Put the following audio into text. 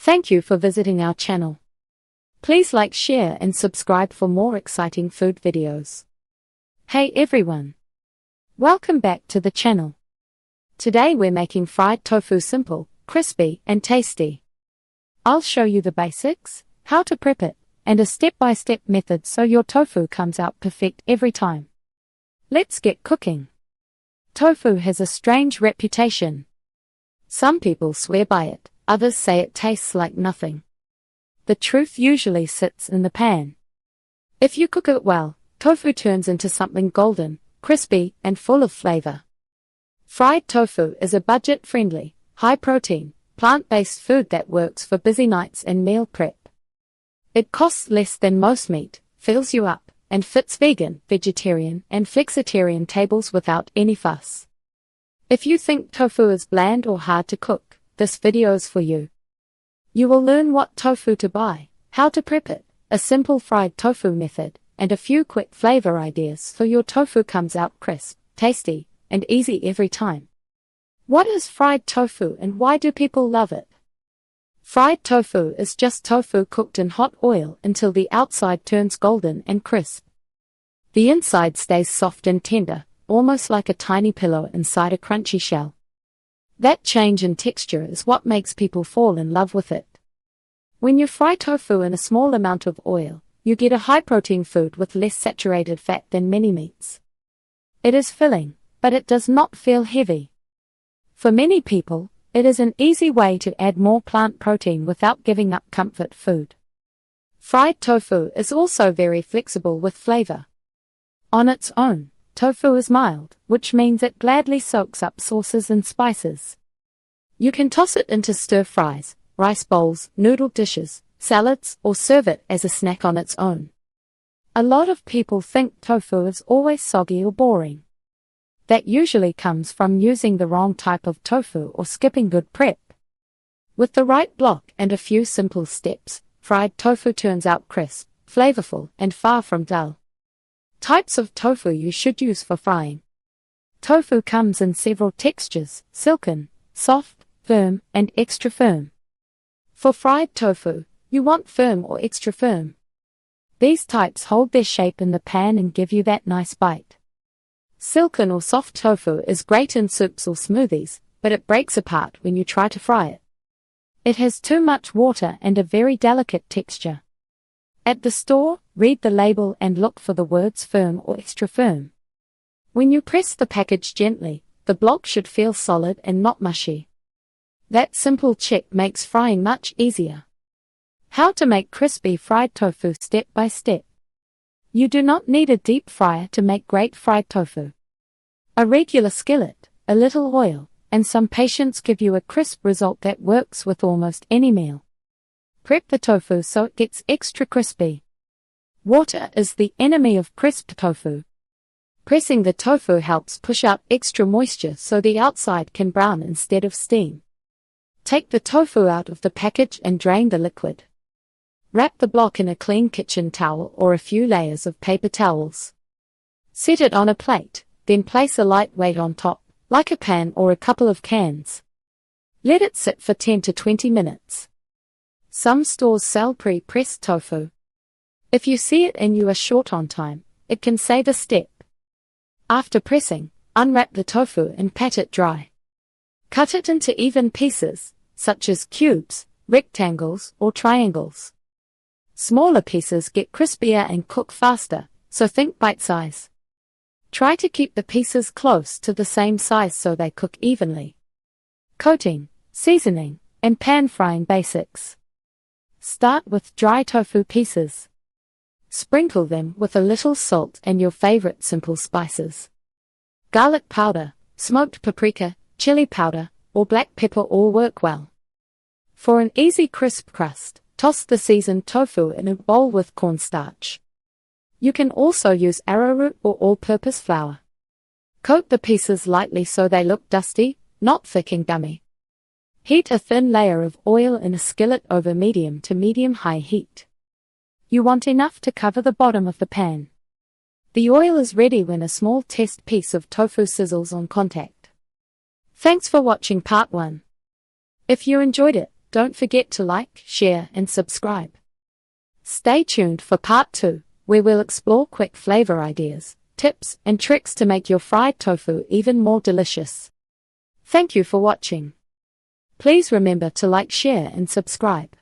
Thank you for visiting our channel. Please like, share and subscribe for more exciting food videos. Hey everyone! Welcome back to the channel. Today we're making fried tofu simple, crispy and tasty. I'll show you the basics, how to prep it, and a step-by-step method so your tofu comes out perfect every time. Let's get cooking. Tofu has a strange reputation. Some people swear by it, others say it tastes like nothing. The truth usually sits in the pan. If you cook it well, tofu turns into something golden, crispy, and full of flavor. Fried tofu is a budget-friendly, high-protein, plant-based food that works for busy nights and meal prep. It costs less than most meat, fills you up, and fits vegan, vegetarian, and flexitarian tables without any fuss. If you think tofu is bland or hard to cook, this video is for you. You will learn what tofu to buy, how to prep it, a simple fried tofu method, and a few quick flavor ideas so your tofu comes out crisp, tasty, and easy every time. What is fried tofu and why do people love it? Fried tofu is just tofu cooked in hot oil until the outside turns golden and crisp. The inside stays soft and tender, almost like a tiny pillow inside a crunchy shell. That change in texture is what makes people fall in love with it. When you fry tofu in a small amount of oil, you get a high-protein food with less saturated fat than many meats. It is filling, but it does not feel heavy. For many people, it is an easy way to add more plant protein without giving up comfort food. Fried tofu is also very flexible with flavor. On its own, tofu is mild, which means it gladly soaks up sauces and spices. You can toss it into stir-fries, rice bowls, noodle dishes, salads, or serve it as a snack on its own. A lot of people think tofu is always soggy or boring. That usually comes from using the wrong type of tofu or skipping good prep. With the right block and a few simple steps, fried tofu turns out crisp, flavorful, and far from dull. Types of tofu you should use for frying. Tofu comes in several textures: silken, soft, firm, and extra firm. For fried tofu, you want firm or extra firm. These types hold their shape in the pan and give you that nice bite. Silken or soft tofu is great in soups or smoothies, but it breaks apart when you try to fry it. It has too much water and a very delicate texture. At the store, read the label and look for the words firm or extra firm. When you press the package gently, the block should feel solid and not mushy. That simple check makes frying much easier. How to make crispy fried tofu step by step. You do not need a deep fryer to make great fried tofu. A regular skillet, a little oil, and some patience give you a crisp result that works with almost any meal. Prep the tofu so it gets extra crispy. Water is the enemy of crisp tofu. Pressing the tofu helps push out extra moisture so the outside can brown instead of steam. Take the tofu out of the package and drain the liquid. Wrap the block in a clean kitchen towel or a few layers of paper towels. Set it on a plate, then place a light weight on top, like a pan or a couple of cans. Let it sit for 10 to 20 minutes. Some stores sell pre-pressed tofu. If you see it and you are short on time, it can save a step. After pressing, unwrap the tofu and pat it dry. Cut it into even pieces, such as cubes, rectangles, or triangles. Smaller pieces get crispier and cook faster, so think bite size. Try to keep the pieces close to the same size so they cook evenly. Coating, seasoning, and pan frying basics. Start with dry tofu pieces. Sprinkle them with a little salt and your favorite simple spices. Garlic powder, smoked paprika, chili powder, or black pepper all work well. For an easy crisp crust, toss the seasoned tofu in a bowl with cornstarch. You can also use arrowroot or all-purpose flour. Coat the pieces lightly so they look dusty, not thick and gummy. Heat a thin layer of oil in a skillet over medium to medium-high heat. You want enough to cover the bottom of the pan. The oil is ready when a small test piece of tofu sizzles on contact. Thanks for watching part 1. If you enjoyed it, Don't forget to like, share, and subscribe. Stay tuned for part 2, where we'll explore quick flavor ideas, tips, and tricks to make your fried tofu even more delicious. Thank you for watching. Please remember to like, share, and subscribe.